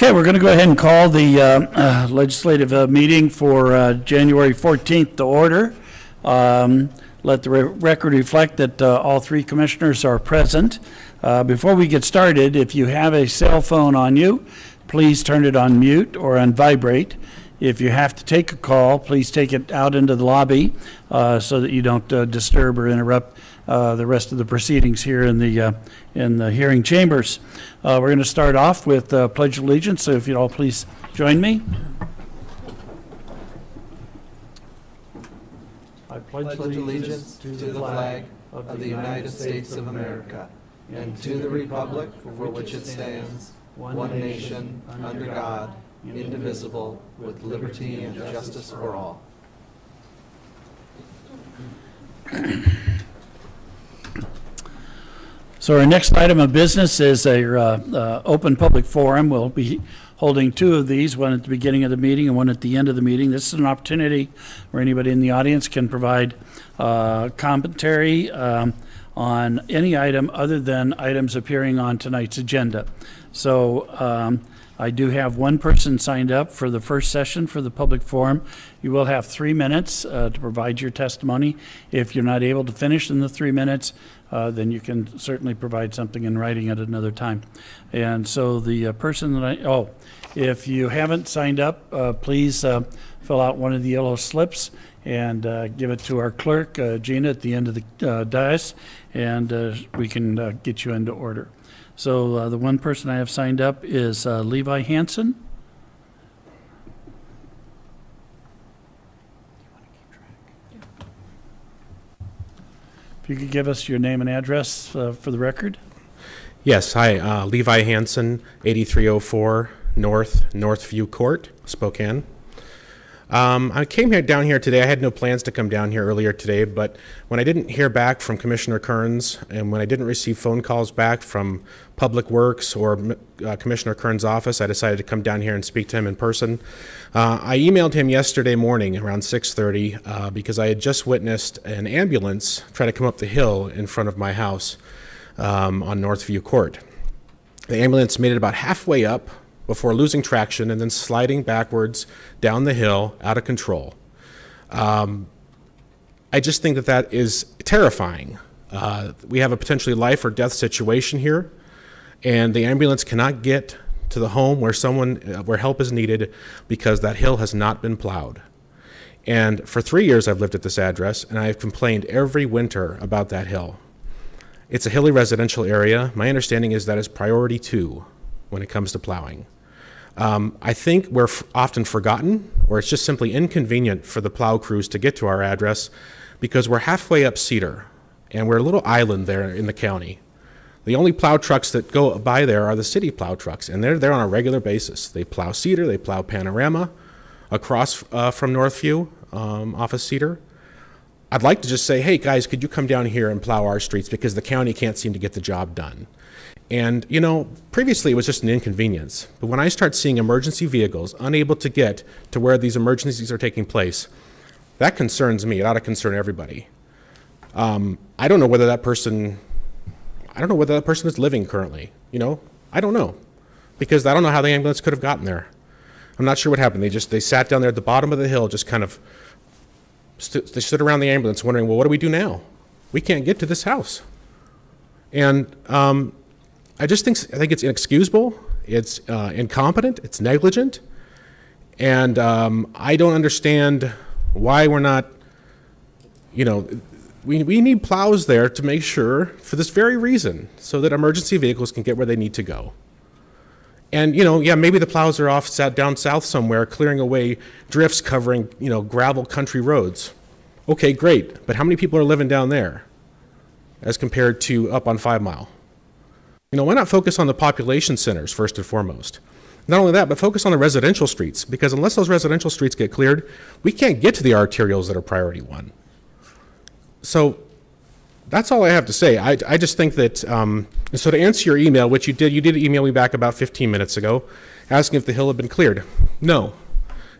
Okay, we're going to go ahead and call the legislative meeting for January 14th to order. Let the record reflect that all three commissioners are present. Before we get started, if you have a cell phone on you, please turn it on mute or on vibrate. If you have to take a call, please take it out into the lobby so that you don't disturb or interrupt the rest of the proceedings here in the hearing chambers. We're going to start off with Pledge of Allegiance, so if you'd all please join me. I pledge allegiance to the flag of the United States of America and to the republic for which it stands, one nation, under God, indivisible, with liberty and justice for all. So our next item of business is a open public forum. We'll be holding two of these, one at the beginning of the meeting and one at the end of the meeting. This is an opportunity where anybody in the audience can provide commentary on any item other than items appearing on tonight's agenda. So I do have one person signed up for the first session for the public forum. You will have 3 minutes to provide your testimony. If you're not able to finish in the 3 minutes, then you can certainly provide something in writing at another time. And so the person that if you haven't signed up, please fill out one of the yellow slips and give it to our clerk, Gina, at the end of the dais, and we can get you into order. So the one person I have signed up is Levi Hansen. If you could give us your name and address for the record. Yes, hi, Levi Hansen, 8304 Northview Court, Spokane. I came down here today. I had no plans to come down here earlier today, but when I didn't hear back from Commissioner Kearns and when I didn't receive phone calls back from Public Works or Commissioner Kearns' office, I decided to come down here and speak to him in person. I emailed him yesterday morning around 6:30 because I had just witnessed an ambulance try to come up the hill in front of my house on Northview Court. The ambulance made it about halfway up before losing traction and then sliding backwards down the hill out of control. I just think that is terrifying. We have a potentially life or death situation here, and the ambulance cannot get to the home where help is needed because that hill has not been plowed. And for 3 years I've lived at this address, and I've complained every winter about that hill. It's a hilly residential area. My understanding is that is priority 2 when it comes to plowing. I think we're often forgotten, or it's just simply inconvenient for the plow crews to get to our address because we're halfway up Cedar, and we're a little island there in the county. The only plow trucks that go by there are the city plow trucks, and they're there on a regular basis. They plow Cedar, they plow Panorama across from Northview off of Cedar. I'd like to just say, hey guys, could you come down here and plow our streets because the county can't seem to get the job done. And, you know, previously it was just an inconvenience. But when I start seeing emergency vehicles unable to get to where these emergencies are taking place, that concerns me. It ought to concern everybody. I don't know whether that person is living currently. You know, I don't know. Because I don't know how the ambulance could have gotten there. I'm not sure what happened. They sat down there at the bottom of the hill, just kind of, they stood around the ambulance wondering, well, what do we do now? We can't get to this house. And I think it's inexcusable, it's incompetent, it's negligent, and I don't understand why we're not, you know, we need plows there to make sure, for this very reason, so that emergency vehicles can get where they need to go. And, you know, yeah, maybe the plows are off down south somewhere, clearing away drifts covering, you know, gravel country roads. Okay, great, but how many people are living down there as compared to up on 5 Mile? You know, why not focus on the population centers first and foremost? Not only that, but focus on the residential streets, because unless those residential streets get cleared, we can't get to the arterials that are priority 1. So that's all I have to say. I just think that, so to answer your email, which you did email me back about 15 minutes ago, asking if the hill had been cleared. No,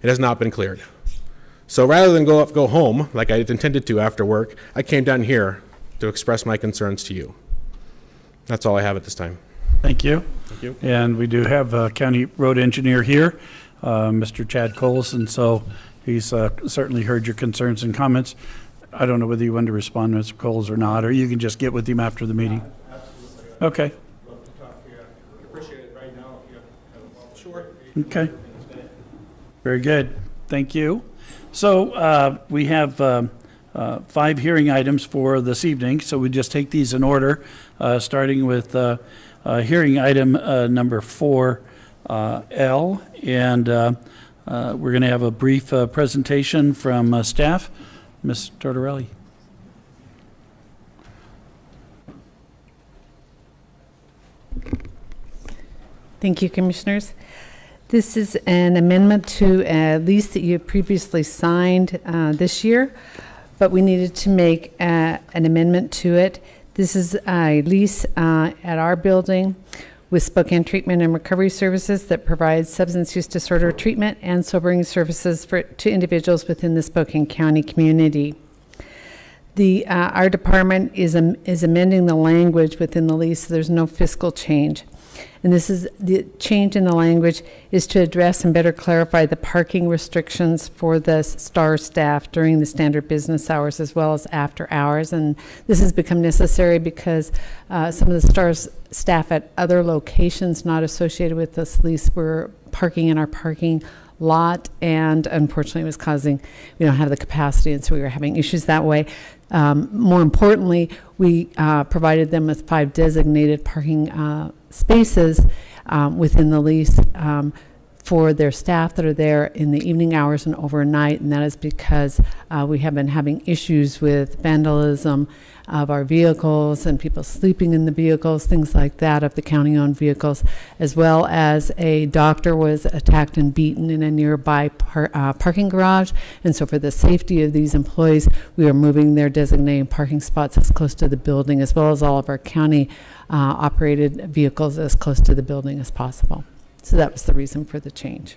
it has not been cleared. So rather than go home, like I intended to after work, I came down here to express my concerns to you. That's all I have at this time. Thank you. Thank you. And we do have a county road engineer here, Mr. Chad Coles, and so he's certainly heard your concerns and comments. I don't know whether you want to respond to Mr. Coles or not, or you can just get with him after the meeting. Absolutely. Okay. Love to talk to you. I appreciate it right now. If you have sure. Okay. Very good. Thank you. So we have 5 hearing items for this evening, so we just take these in order, starting with hearing item number 4L, and we're going to have a brief presentation from staff. Ms. Tortorelli. Thank you, Commissioners. This is an amendment to a lease that you previously signed this year, but we needed to make an amendment to it. This is a lease at our building with Spokane Treatment and Recovery Services that provides substance use disorder treatment and sobering services to individuals within the Spokane County community. Our department is amending the language within the lease, so there's no fiscal change. And this is the change in the language is to address and better clarify the parking restrictions for the STAR staff during the standard business hours as well as after hours. And this has become necessary because some of the STAR's staff at other locations not associated with this lease were parking in our parking lot, and unfortunately it was causing, we don't have the capacity, and so we were having issues that way. More importantly, we provided them with 5 designated parking spaces within the lease for their staff that are there in the evening hours and overnight, and that is because we have been having issues with vandalism of our vehicles and people sleeping in the vehicles, things like that, of the county-owned vehicles, as well as a doctor was attacked and beaten in a nearby parking garage. And so for the safety of these employees, we are moving their designated parking spots as close to the building, as well as all of our county operated vehicles as close to the building as possible. So that was the reason for the change.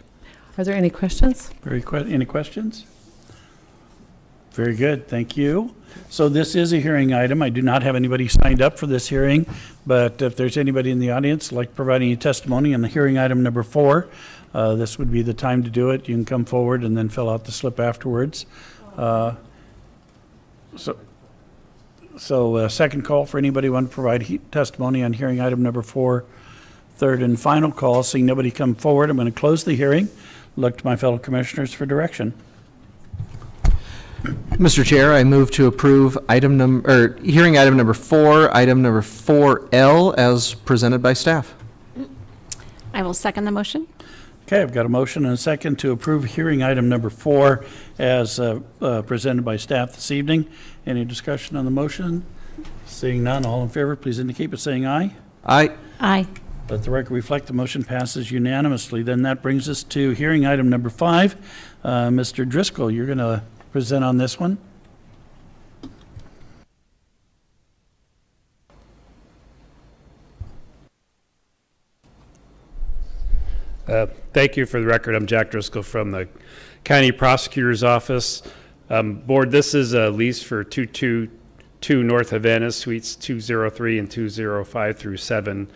Are there any questions? Any questions? Very good, thank you. So this is a hearing item. I do not have anybody signed up for this hearing, but if there's anybody in the audience like providing a testimony on the hearing item number 4, this would be the time to do it. You can come forward and then fill out the slip afterwards. So second call for anybody who wants to provide testimony on hearing item number 4. Third and final call. Seeing nobody come forward, I'm going to close the hearing. Look to my fellow commissioners for direction. Mr. Chair, I move to approve hearing item number 4, item number 4L, as presented by staff. I will second the motion. Okay, I've got a motion and a second to approve hearing item number 4 as presented by staff this evening. Any discussion on the motion? Seeing none, all in favor, please indicate by saying aye. Aye. Aye. Let the record reflect the motion passes unanimously. Then that brings us to hearing item number 5. Mr. Driscoll, you're going to present on this one. Thank you. For the record, I'm Jack Driscoll from the County Prosecutor's Office. Board, this is a lease for 222 North Havana, Suites 203 and 205 through 7.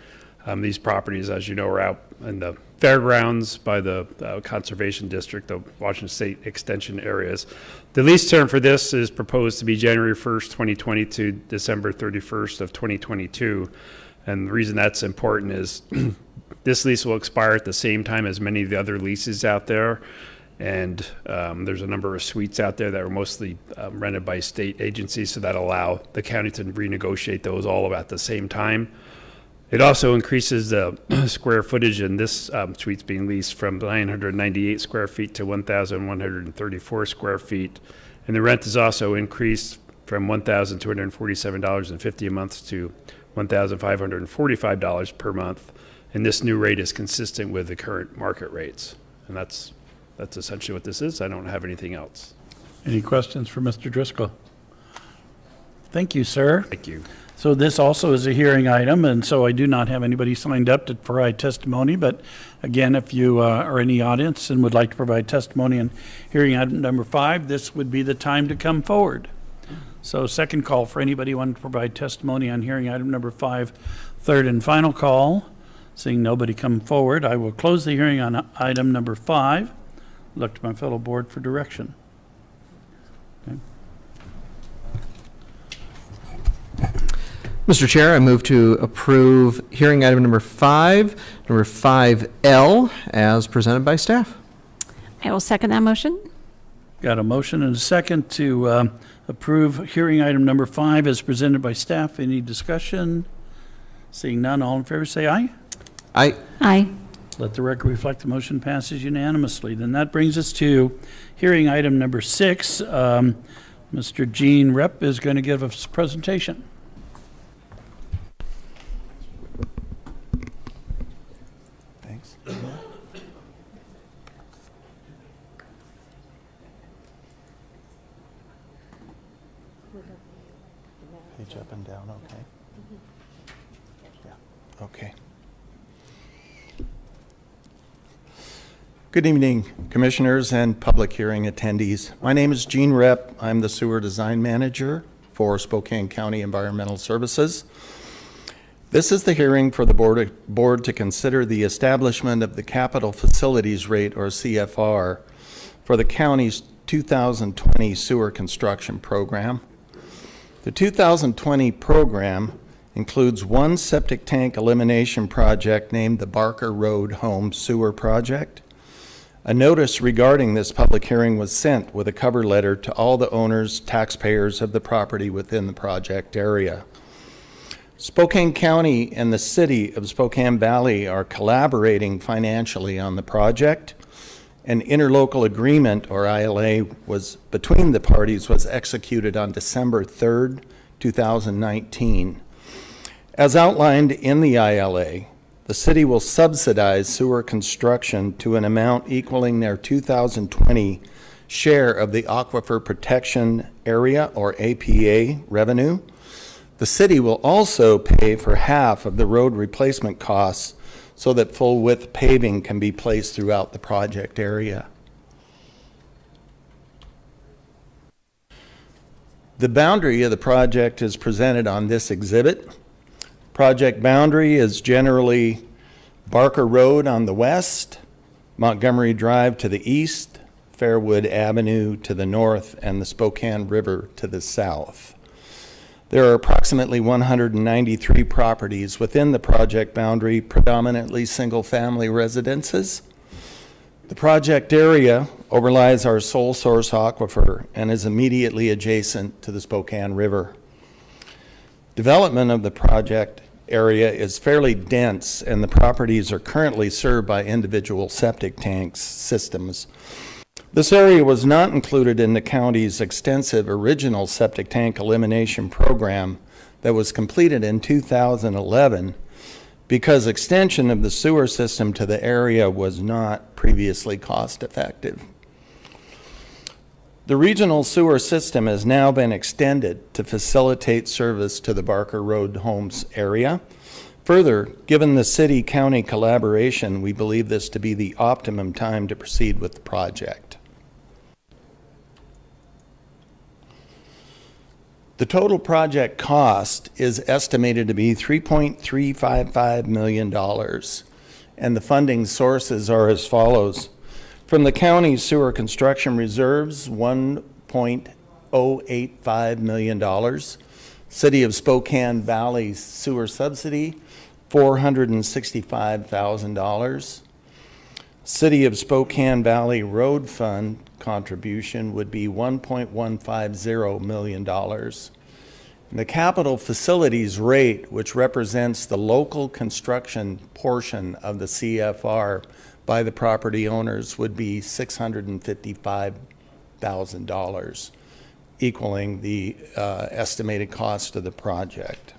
These properties, as you know, are out in the fairgrounds by the Conservation District, the Washington State Extension areas. The lease term for this is proposed to be January 1st, 2020 to December 31st of 2022. And the reason that's important is this lease will expire at the same time as many of the other leases out there. And there's a number of suites out there that are mostly rented by state agencies, so that allow the county to renegotiate those all about the same time. It also increases the square footage in this suites being leased from 998 square feet to 1,134 square feet. And the rent is also increased from $1,247.50 a month to $1,545 per month. And this new rate is consistent with the current market rates. And that's essentially what this is. I don't have anything else. Any questions for Mr. Driscoll? Thank you, sir. Thank you. So this also is a hearing item, and so I do not have anybody signed up to provide testimony. But again, if you are in the audience and would like to provide testimony on hearing item number 5, this would be the time to come forward. So second call for anybody wanting to provide testimony on hearing item number 5. Third and final call. Seeing nobody come forward, I will close the hearing on item number 5. Look to my fellow board for direction. Okay. Mr. Chair, I move to approve hearing item number 5, number 5L, as presented by staff. I will second that motion. Got a motion and a second to approve hearing item number 5 as presented by staff. Any discussion? Seeing none, all in favor say aye. Aye. Aye. Let the record reflect the motion passes unanimously. Then that brings us to hearing item number 6. Mr. Gene Rep is going to give us a presentation. Thanks. Page up and down, okay. Yeah, okay. Good evening, commissioners and public hearing attendees. My name is Gene Rep. I'm the sewer design manager for Spokane County Environmental Services. This is the hearing for the board to consider the establishment of the Capital Facilities Rate, or CFR, for the county's 2020 sewer construction program. The 2020 program includes one septic tank elimination project named the Barker Road Home Sewer Project. A notice regarding this public hearing was sent with a cover letter to all the owners, taxpayers of the property within the project area. Spokane County and the city of Spokane Valley are collaborating financially on the project. An interlocal agreement, or ILA, between the parties was executed on December 3rd, 2019. As outlined in the ILA, the city will subsidize sewer construction to an amount equaling their 2020 share of the Aquifer Protection Area, or APA, revenue. The city will also pay for half of the road replacement costs so that full width paving can be placed throughout the project area. The boundary of the project is presented on this exhibit. Project boundary is generally Barker Road on the west, Montgomery Drive to the east, Fairwood Avenue to the north, and the Spokane River to the south. There are approximately 193 properties within the project boundary, predominantly single-family residences. The project area overlies our sole source aquifer and is immediately adjacent to the Spokane River. Development of the project area is fairly dense, and the properties are currently served by individual septic tanks systems. This area was not included in the county's extensive original septic tank elimination program that was completed in 2011 because extension of the sewer system to the area was not previously cost effective. The regional sewer system has now been extended to facilitate service to the Barker Road Homes area. Further, given the city-county collaboration, we believe this to be the optimum time to proceed with the project. The total project cost is estimated to be $3.355 million, and the funding sources are as follows. From the county's sewer construction reserves, $1.085 million. City of Spokane Valley sewer subsidy, $465,000. City of Spokane Valley Road Fund contribution would be $1.150 million. And the capital facilities rate, which represents the local construction portion of the CFR by the property owners, would be $655,000, equaling the estimated cost of the project.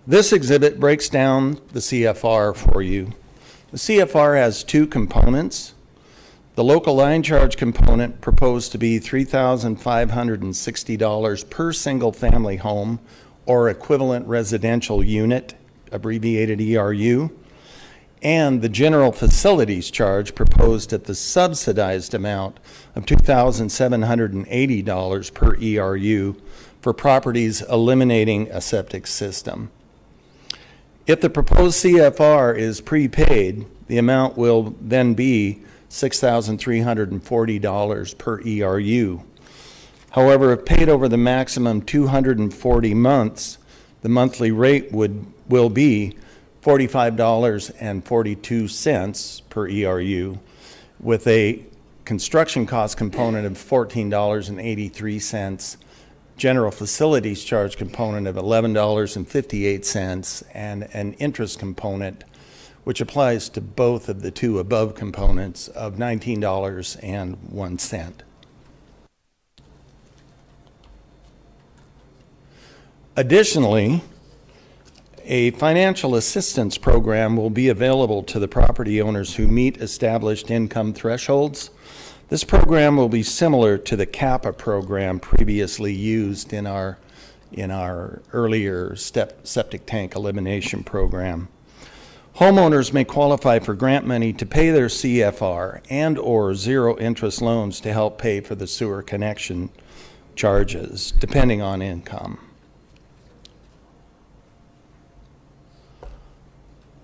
This exhibit breaks down the CFR for you. The CFR has two components. The local line charge component proposed to be $3,560 per single family home or equivalent residential unit, abbreviated ERU, and the general facilities charge proposed at the subsidized amount of $2,780 per ERU for properties eliminating a septic system. If the proposed CFR is prepaid, the amount will then be $6,340 per ERU. However, if paid over the maximum 240 months, the monthly rate will be $45.42 per ERU, with a construction cost component of $14.83, general facilities charge component of $11.58, and an interest component, which applies to both of the two above components, of $19.01. Additionally, a financial assistance program will be available to the property owners who meet established income thresholds. This program will be similar to the CAPA program previously used in our earlier septic tank elimination program. Homeowners may qualify for grant money to pay their CFR and/or zero interest loans to help pay for the sewer connection charges, depending on income.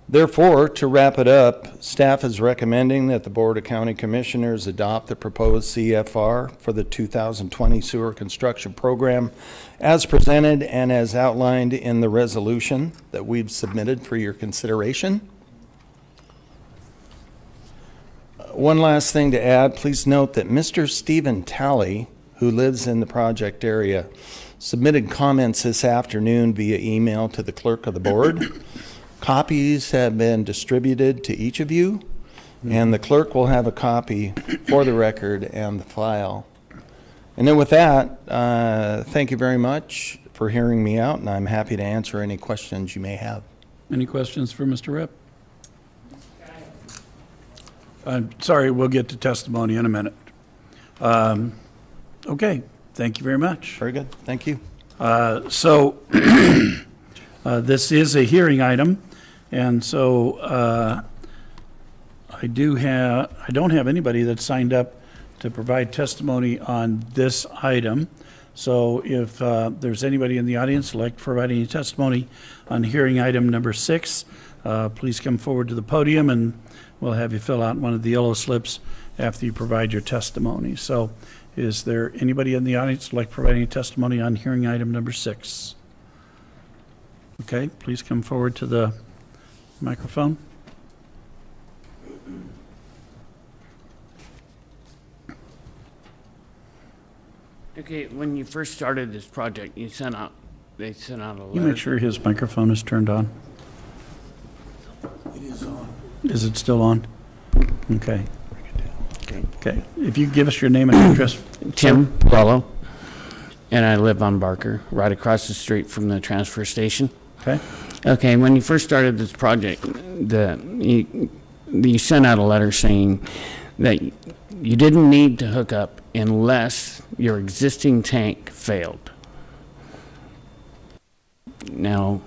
Therefore, to wrap it up, staff is recommending that the Board of County Commissioners adopt the proposed CFR for the 2020 sewer construction program as presented and as outlined in the resolution that we've submitted for your consideration. One last thing to add, please note that Mr. Stephen Talley, who lives in the project area, submitted comments this afternoon via email to the clerk of the board. Copies have been distributed to each of you, and the clerk will have a copy for the record and the file. And then with that, thank you very much for hearing me out, and I'm happy to answer any questions you may have. Any questions for Mr. Ripp? I'm sorry, we'll get to testimony in a minute. Okay, thank you very much. Very good, thank you. This is a hearing item, and so I don't have anybody that signed up to provide testimony on this item. So if there's anybody in the audience who'd like to provide any testimony on hearing item number 6, please come forward to the podium and we'll have you fill out one of the yellow slips after you provide your testimony. So is there anybody in the audience who'd like to provide any testimony on hearing item number 6? Okay, please come forward to the microphone. Okay, when you first started this project, they sent out a letter. You make sure his microphone is turned on. It is on. Is it still on? Okay. Okay. If you give us your name and address. Tim Palello, and I live on Barker, right across the street from the transfer station. Okay. Okay, when you first started this project, you sent out a letter saying that you didn't need to hook up unless your existing tank failed. Now,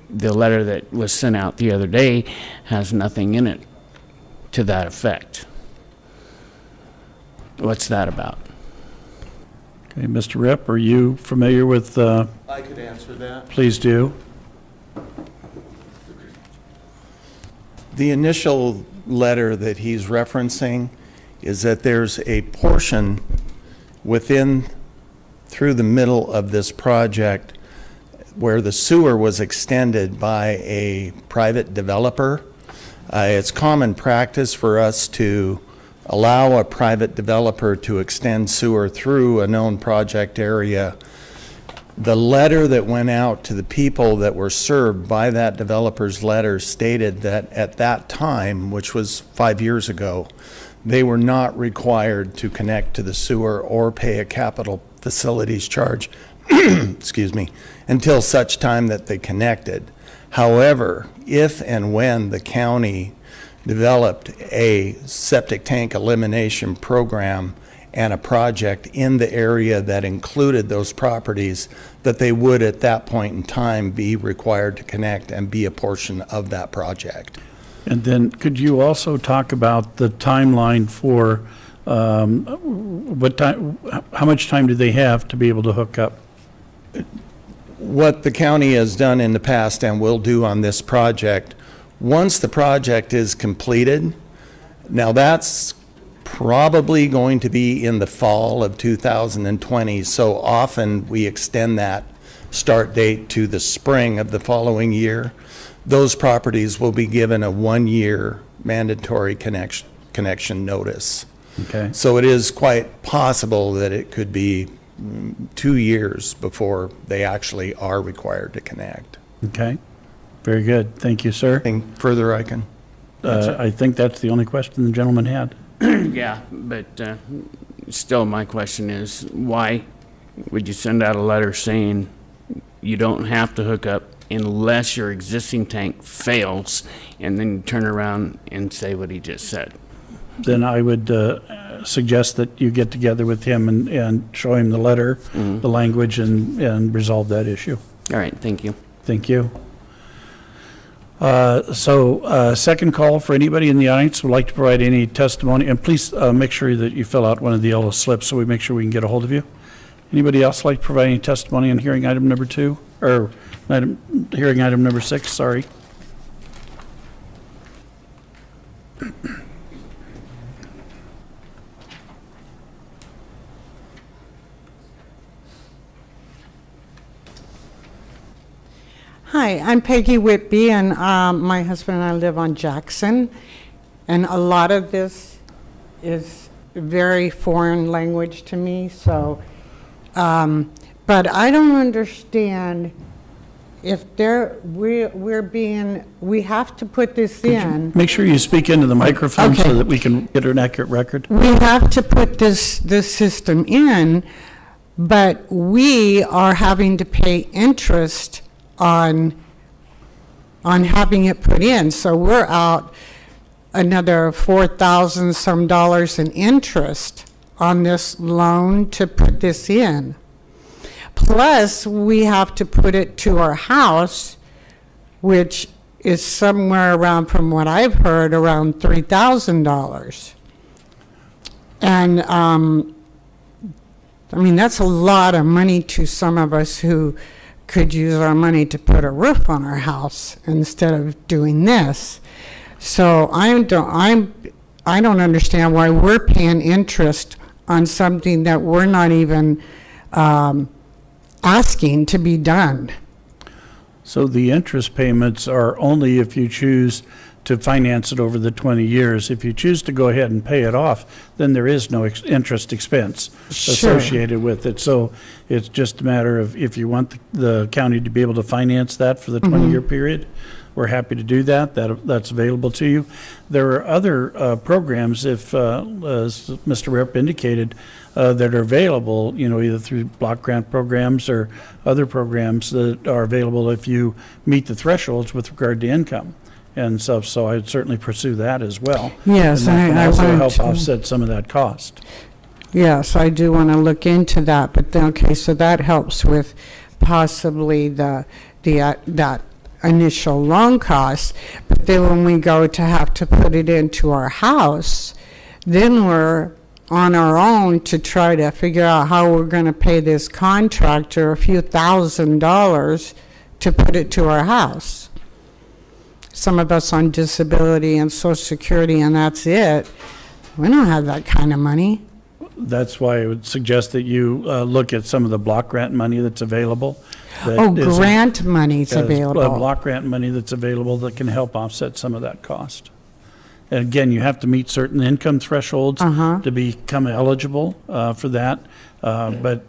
the letter that was sent out the other day has nothing in it to that effect. What's that about? Okay, Mr. Ripp, are you familiar with? I could answer that. Please do. The initial letter that he's referencing is that there's a portion through the middle of this project where the sewer was extended by a private developer. It's common practice for us to allow a private developer to extend sewer through a known project area. The letter that went out to the people that were served by that developer's letter stated that at that time, which was 5 years ago, they were not required to connect to the sewer or pay a capital facilities charge, excuse me, until such time that they connected. However, if and when the county developed a septic tank elimination program and a project in the area that included those properties, that they would at that point in time be required to connect and be a portion of that project. And then could you also talk about the timeline for how much time do they have to be able to hook up? what the county has done in the past and will do on this project, once the project is completed, now that's probably going to be in the fall of 2020, so often we extend that start date to the spring of the following year. Those properties will be given a 1-year mandatory connection notice. Okay. So it is quite possible that it could be 2 years before they actually are required to connect. Okay. Very good. Thank you, sir. Anything further I can? I think that's the only question the gentleman had. Yeah, but still my question is, why would you send out a letter saying you don't have to hook up unless your existing tank fails, and then you turn around and say what he just said? Then I would suggest that you get together with him and show him the letter, the language, and resolve that issue. All right, thank you. Thank you. Second call for anybody in the audience who would like to provide any testimony, and please make sure that you fill out one of the yellow slips so we make sure we can get a hold of you. Anybody else like to provide any testimony on hearing item number 2, or hearing item number 6, sorry. Hi, I'm Peggy Whitby, and my husband and I live on Jackson, and a lot of this is very foreign language to me, so, but I don't understand if we have to put this in. Make sure you speak into the microphone Okay. so that we can get an accurate record. We have to put this system in, but we are having to pay interest on having it put in. So we're out another $4,000 some in interest on this loan to put this in. Plus, we have to put it to our house, which is somewhere around, from what I've heard, around $3,000. And I mean, that's a lot of money to some of us who could use our money to put a roof on our house instead of doing this. So I don't understand why we're paying interest on something that we're not even asking to be done. So the interest payments are only if you choose to finance it over the 20 years. If you choose to go ahead and pay it off, then there is no interest expense associated with it. So it's just a matter of if you want the county to be able to finance that for the 20-year period, we're happy to do that. That's available to you. There are other programs, if as Mr. Rep indicated, that are available, either through block grant programs or other programs that are available if you meet the thresholds with regard to income and stuff. So I'd certainly pursue that as well. Yes, and that can also help to offset some of that cost. Yes, I do want to look into that. But then, okay, so that helps with possibly that initial loan cost. But then when we go to have to put it into our house, then we're on our own to try to figure out how we're going to pay this contractor a few $1,000s to put it to our house. Some of us on disability and Social Security, and that's it. We don't have that kind of money. That's why I would suggest that you look at some of the block grant money that's available. Grant money's available. Block grant money that's available that can help offset some of that cost. And again, you have to meet certain income thresholds to become eligible for that. But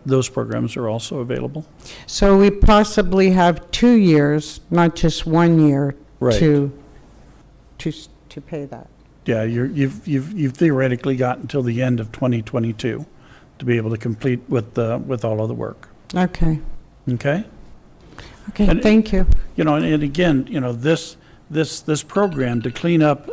those programs are also available. So we possibly have 2 years, not just 1 year, Right. to pay that. Yeah, you've theoretically got until the end of 2022 to be able to complete with all of the work. Okay. Okay. Okay. And, thank you. And again, this program to clean up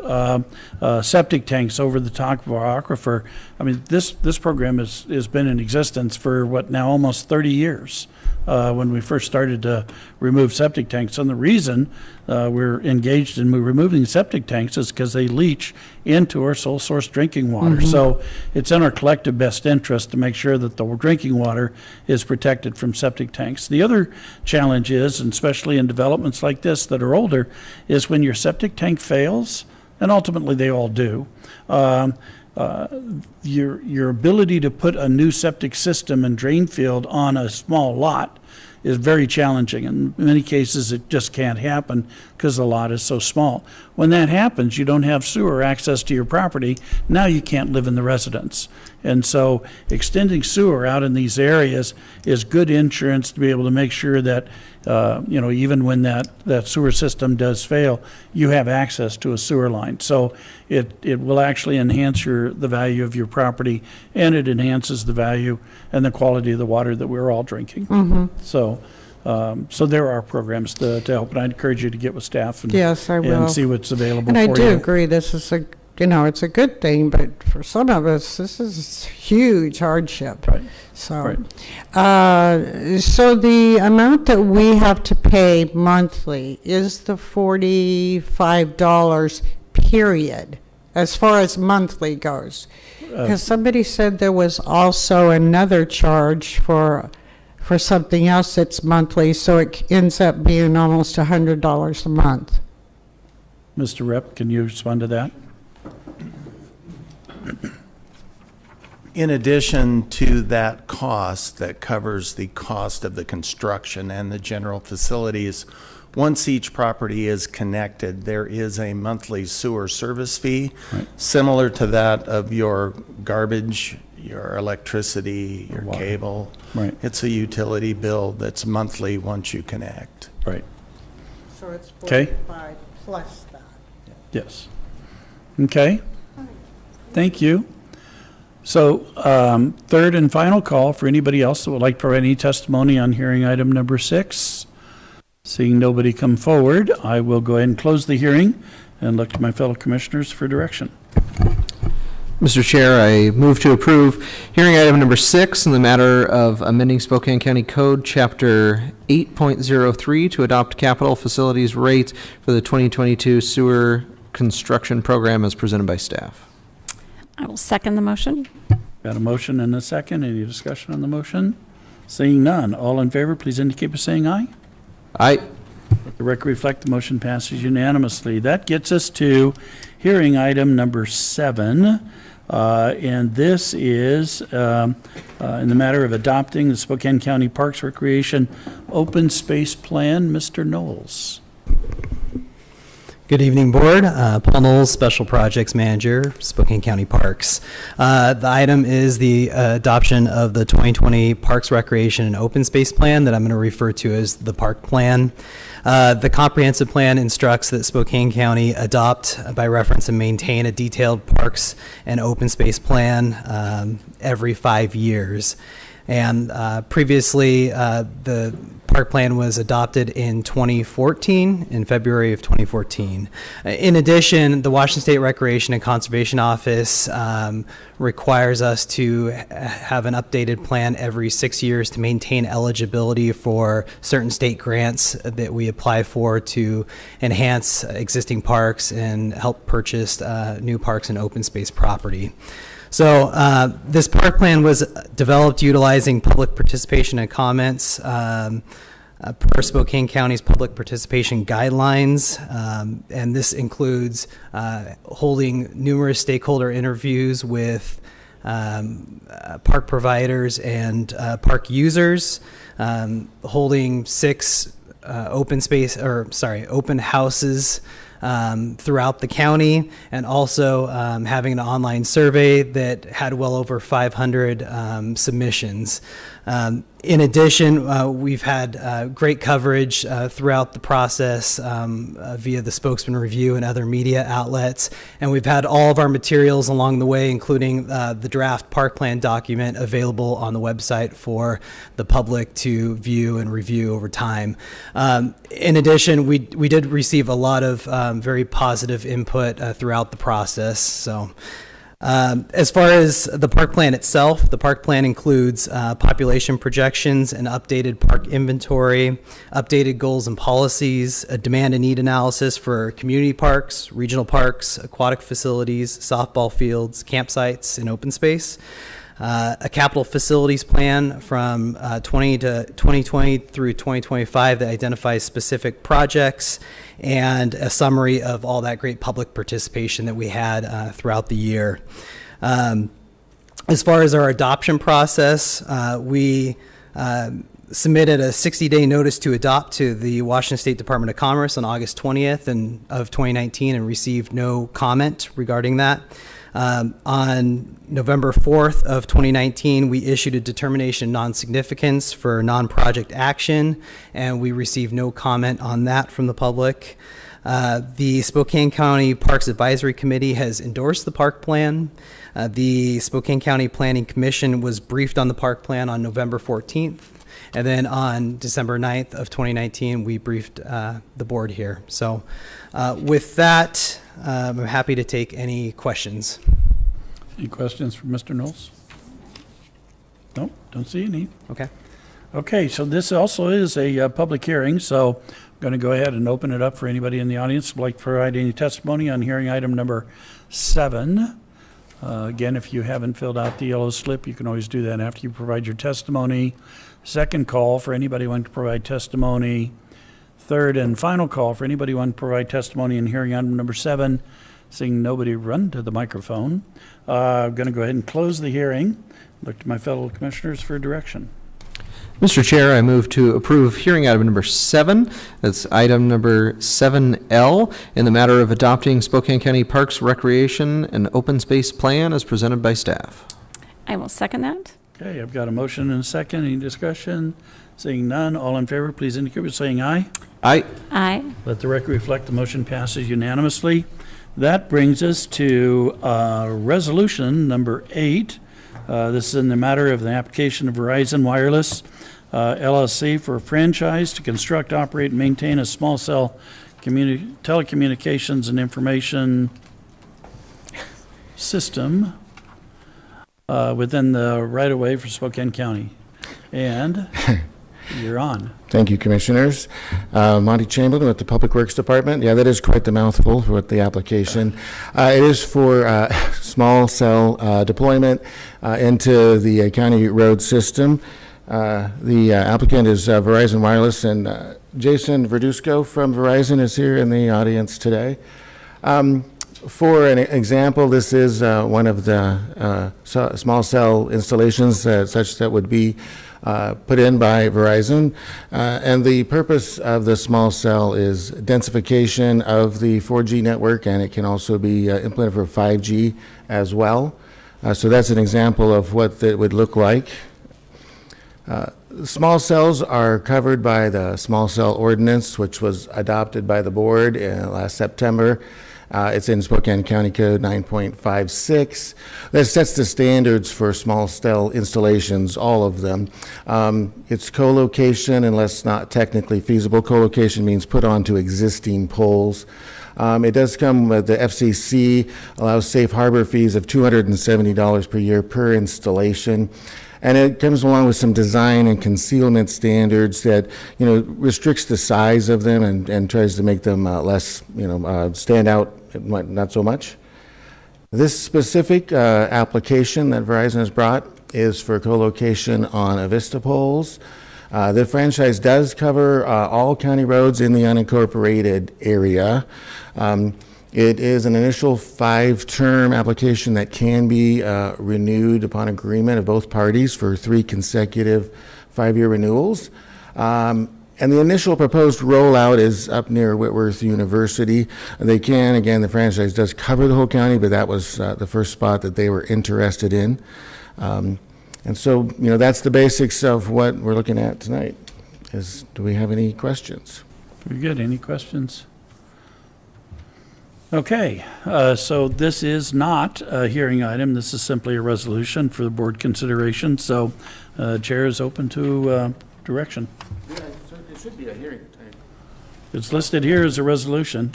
septic tanks over the top of our aquifer. I mean, this program has been in existence for what now almost 30 years. When we first started to remove septic tanks. And the reason we're engaged in removing septic tanks is because they leach into our sole source drinking water. So it's in our collective best interest to make sure that the drinking water is protected from septic tanks. The other challenge is, and especially in developments like this that are older, is when your septic tank fails, and ultimately they all do, your ability to put a new septic system and drain field on a small lot is very challenging. In many cases, it just can't happen because the lot is so small. When that happens, you don't have sewer access to your property. Now you can't live in the residence. And so extending sewer out in these areas is good insurance to be able to make sure that, even when that sewer system does fail, you have access to a sewer line. So it will actually enhance the value of your property, and it enhances the value and the quality of the water that we're all drinking. So there are programs to help, and I'd encourage you to get with staff and, Yes, I will. and see what's available And for I you. do agree, this is it's a good thing, but for some of us, this is huge hardship. Right. So, so the amount that we have to pay monthly is the $45 period, as far as monthly goes. Because somebody said there was also another charge for something else that's monthly, so it ends up being almost $100 a month. Mr. Rep, can you respond to that? In addition to that cost that covers the cost of the construction and the general facilities, once each property is connected, there is a monthly sewer service fee, similar to that of your garbage, your electricity, your Water. cable. Right. It's a utility bill that's monthly once you connect. Right. So it's Okay. 45 plus that. Yes. Okay. Thank you. So, third and final call for anybody else that would like to provide any testimony on hearing item number 6. Seeing nobody come forward, I will go ahead and close the hearing and look to my fellow commissioners for direction. Mr. Chair, I move to approve hearing item number 6 in the matter of amending Spokane County Code Chapter 8.03 to adopt capital facilities rates for the 2022 sewer construction program as presented by staff. I will second the motion. Got a motion and a second. Any discussion on the motion? Seeing none. All in favor, please indicate by saying aye. Aye. Let the record reflect the motion passes unanimously. That gets us to hearing item number 7. And this is in the matter of adopting the Spokane County Parks Recreation Open Space Plan. Mr. Knowles. Good evening, Board. Paul Knowles, Special Projects Manager, Spokane County Parks. The item is the adoption of the 2020 Parks, Recreation, and Open Space Plan that I'm going to refer to as the Park Plan. The comprehensive plan instructs that Spokane County adopt, by reference, and maintain a detailed parks and open space plan every 5 years. And previously, the park plan was adopted in 2014, in February of 2014. In addition, the Washington State Recreation and Conservation Office requires us to have an updated plan every 6 years to maintain eligibility for certain state grants that we apply for to enhance existing parks and help purchase new parks and open space property. So this park plan was developed utilizing public participation and comments per Spokane County's public participation guidelines, and this includes holding numerous stakeholder interviews with park providers and park users, holding 6 open houses throughout the county, and also having an online survey that had well over 500 submissions. In addition, we've had great coverage throughout the process via the Spokesman Review and other media outlets, and we've had all of our materials along the way, including the draft park plan document, available on the website for the public to view and review over time. In addition, we did receive a lot of very positive input throughout the process. So. As far as the park plan itself, the park plan includes population projections, an updated park inventory, updated goals and policies, a demand and need analysis for community parks, regional parks, aquatic facilities, softball fields, campsites, and open space. A capital facilities plan from 2020 through 2025 that identifies specific projects, and a summary of all that great public participation that we had throughout the year. As far as our adoption process, we submitted a 60-day notice to adopt to the Washington State Department of Commerce on August 20th of 2019 and received no comment regarding that. On November 4th of 2019, we issued a determination of non-significance for non-project action, and we received no comment on that from the public. The Spokane County Parks Advisory Committee has endorsed the park plan. The Spokane County Planning Commission was briefed on the park plan on November 14th. And then on December 9th of 2019, we briefed the board here. So with that, I'm happy to take any questions. Any questions for Mr. Knowles? No, don't see any. Okay. Okay, so this also is a public hearing, so I'm going to go ahead and open it up for anybody in the audience who would like to provide any testimony on hearing item number 7. Again, if you haven't filled out the yellow slip, you can always do that after you provide your testimony. Second call for anybody wanting to provide testimony. Third and final call for anybody wanting to provide testimony in hearing item number 7. Seeing nobody run to the microphone, I'm going to go ahead and close the hearing. Look to my fellow commissioners for direction. Mr. Chair, I move to approve hearing item number 7. That's item number 7L in the matter of adopting Spokane County Parks, Recreation, and Open Space Plan as presented by staff. I will second that. Okay, I've got a motion and a second. Any discussion? Seeing none, all in favor, please indicate by saying aye. Aye. Aye. Let the record reflect the motion passes unanimously. That brings us to resolution number 8. This is in the matter of the application of Verizon Wireless LLC for a franchise to construct, operate, and maintain a small cell telecommunications and information system within the right-of-way for Spokane County. And you're on. Thank you, Commissioners. Monty Chamberlain with the Public Works Department. Yeah, that is quite the mouthful for the application. It is for small cell deployment into the county road system. The applicant is Verizon Wireless, and Jason Verdusco from Verizon is here in the audience today. For an example, this is one of the small cell installations such that would be put in by Verizon, and the purpose of the small cell is densification of the 4G network, and it can also be implemented for 5G as well. So that's an example of what it would look like. Small cells are covered by the small cell ordinance, which was adopted by the board last September. It's in Spokane County Code 9.56. That sets the standards for small cell installations, all of them. It's co-location unless not technically feasible. Co-location means put onto existing poles. It does come with the FCC, allows safe harbor fees of $270 per year per installation. And it comes along with some design and concealment standards that, restricts the size of them and tries to make them less, stand out, not so much. This specific application that Verizon has brought is for co-location on Avista poles. The franchise does cover all county roads in the unincorporated area. It is an initial 5-term application that can be renewed upon agreement of both parties for 3 consecutive 5-year renewals. And the initial proposed rollout is up near Whitworth University. They can, again, the franchise does cover the whole county, but that was the first spot that they were interested in. And so, that's the basics of what we're looking at tonight. Do we have any questions? Very good. Any questions? Okay, so this is not a hearing item. This is simply a resolution for the board consideration. So chair is open to direction. Yeah, it should be a hearing time. It's listed here as a resolution.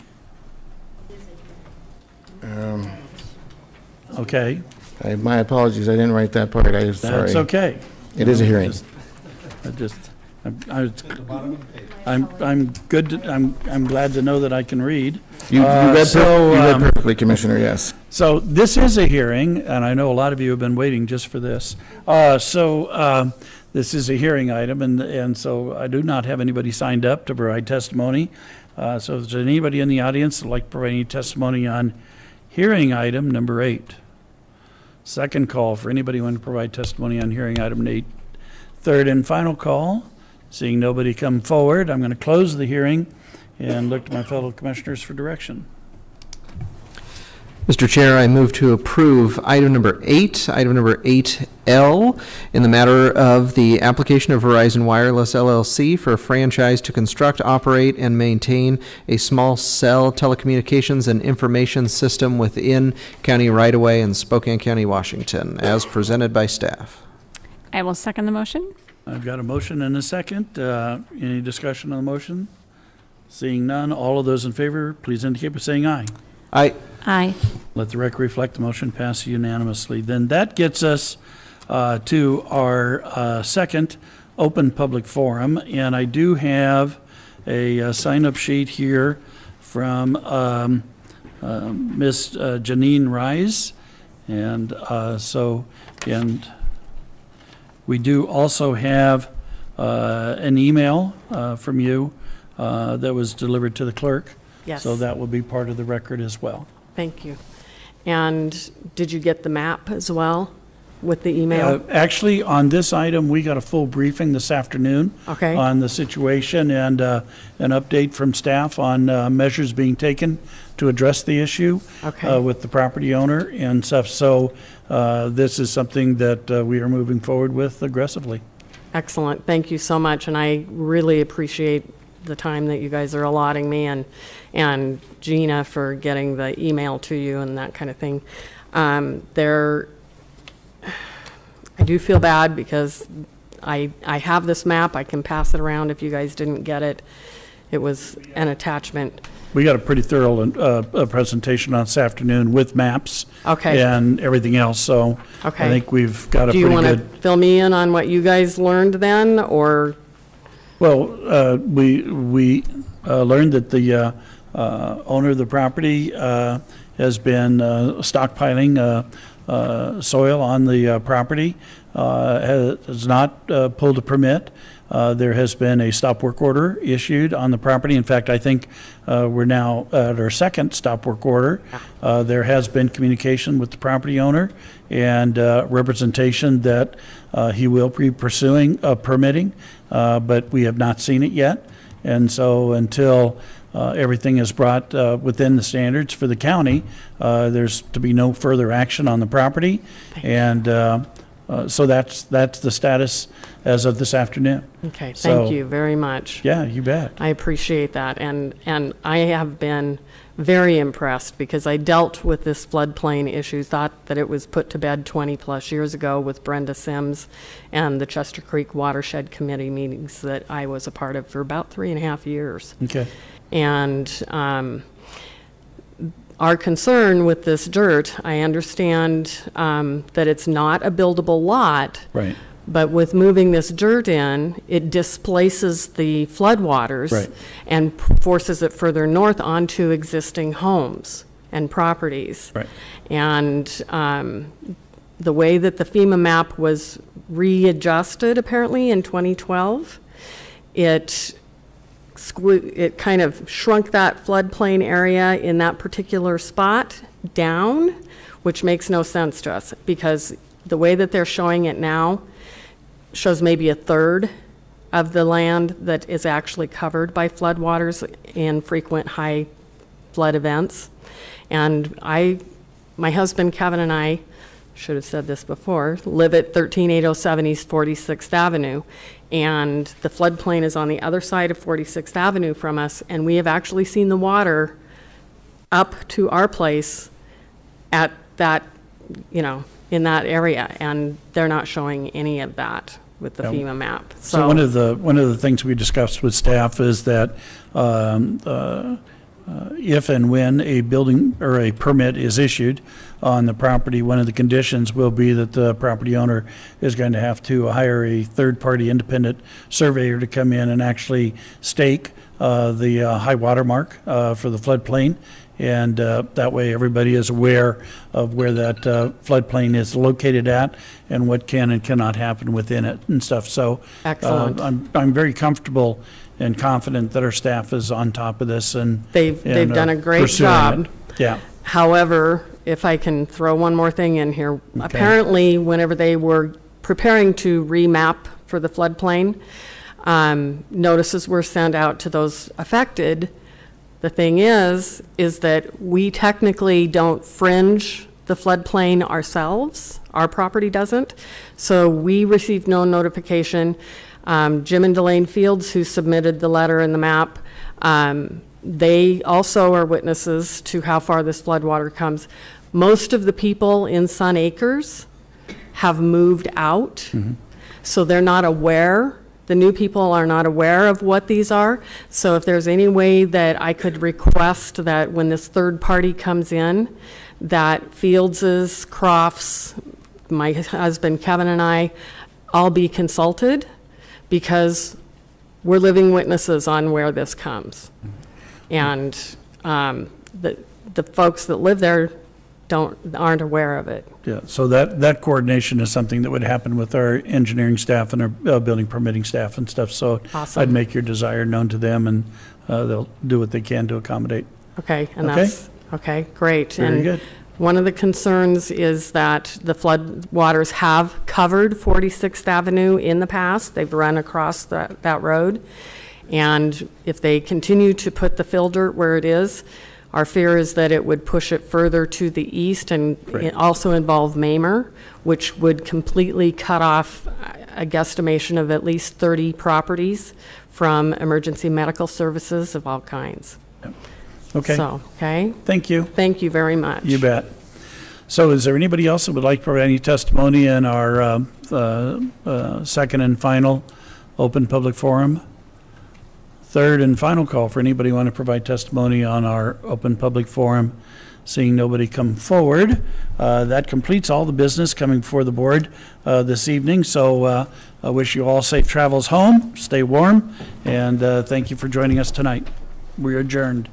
Okay. My apologies, I didn't write that part. I'm sorry. That's okay. It is a hearing. I'm good. I'm glad to know that I can read. You read perfectly, Commissioner, yes. So this is a hearing, and I know a lot of you have been waiting just for this. This is a hearing item, and so I do not have anybody signed up to provide testimony. So if there's anybody in the audience that would like to provide any testimony on hearing item number 8. Second call for anybody who wants to provide testimony on hearing item 8. Third and final call. Seeing nobody come forward, I'm going to close the hearing and look to my fellow commissioners for direction. Mr. Chair, I move to approve item number 8, item number 8L, in the matter of the application of Verizon Wireless LLC for a franchise to construct, operate, and maintain a small cell telecommunications and information system within county right-of-way in Spokane County, Washington, as presented by staff. I will second the motion. I've got a motion and a second. Any discussion on the motion? Seeing none, all of those in favor, please indicate by saying aye. Aye. Aye. Let the record reflect the motion passes unanimously. Then that gets us to our second open public forum, and I do have a sign-up sheet here from Miss Janine Rise, and we do also have an email from you that was delivered to the clerk. Yes. So that will be part of the record as well. Thank you. And did you get the map as well with the email? Actually, on this item, we got a full briefing this afternoon on the situation and an update from staff on measures being taken to address the issue with the property owner and stuff. So this is something that we are moving forward with aggressively. Excellent. Thank you so much. And I really appreciate the time that you guys are allotting me and Gina for getting the email to you and that kind of thing. I do feel bad because I have this map. I can pass it around if you guys didn't get it. It was an attachment. We got a pretty thorough presentation on this afternoon with maps and everything else. So I think we've got a pretty good. Do you want to fill me in on what you guys learned then, or? Well, we learned that the owner of the property has been stockpiling soil on the property, has not pulled a permit. There has been a stop work order issued on the property. In fact, I think we're now at our second stop work order. There has been communication with the property owner and representation that he will be pursuing permitting, but we have not seen it yet. And so until everything is brought within the standards for the county, there's to be no further action on the property. So that's the status as of this afternoon. Okay, thank you very much. Yeah, you bet. I appreciate that, and I have been very impressed because I dealt with this floodplain issue, thought that it was put to bed 20 plus years ago with Brenda Sims and the Chester Creek Watershed Committee meetings that I was a part of for about 3.5 years. Okay. And our concern with this dirt, I understand that it's not a buildable lot. Right. But with moving this dirt in, it displaces the floodwaters and forces it further north onto existing homes and properties. Right. And the way that the FEMA map was readjusted apparently in 2012, it kind of shrunk that floodplain area in that particular spot down, which makes no sense to us because the way that they're showing it now shows maybe a third of the land that is actually covered by floodwaters in frequent high flood events. And my husband Kevin and I should have said this before, live at 13807 East 46th Avenue. And the floodplain is on the other side of 46th Avenue from us, and we have actually seen the water up to our place at that, you know, in that area, and they're not showing any of that with the FEMA map. So one of the things we discussed with staff is that if and when a building or a permit is issued on the property, one of the conditions will be that the property owner is going to have to hire a third-party independent surveyor to come in and actually stake the high water mark for the floodplain. And that way everybody is aware of where that floodplain is located at and what can and cannot happen within it and stuff. So excellent. I'm very comfortable and confident that our staff is on top of this, and they've done a great job. Yeah. However, if I can throw one more thing in here, Okay. apparently whenever they were preparing to remap for the floodplain, notices were sent out to those affected. The thing is that we technically don't fringe the floodplain ourselves. Our property doesn't. So we received no notification. Jim and Delane Fields, who submitted the letter and the map, they also are witnesses to how far this floodwater comes. Most of the people in Sun Acres have moved out, so they're not aware. The new people are not aware of what these are. So if there's any way that I could request that when this third party comes in, that Fieldses, Crofts, my husband Kevin and I all be consulted, because we're living witnesses on where this comes. And the folks that live there aren't aware of it. Yeah, so that coordination is something that would happen with our engineering staff and our building permitting staff and stuff. So Awesome. I'd make your desire known to them, and they'll do what they can to accommodate. Okay, and Okay? that's, okay, great. Very And good. one of the concerns is that the flood waters have covered 46th Avenue in the past. They've run across that road. And if they continue to put the fill dirt where it is, our fear is that it would push it further to the east and Right. also involve Mamer, which would completely cut off a guesstimation of at least 30 properties from emergency medical services of all kinds. Okay, So, okay? thank you. Thank you very much. You bet. So is there anybody else that would like to provide any testimony in our second and final open public forum? Third and final call for anybody who want to provide testimony on our open public forum. Seeing nobody come forward, that completes all the business coming before the board this evening. So I wish you all safe travels home, stay warm, and thank you for joining us tonight. We're adjourned.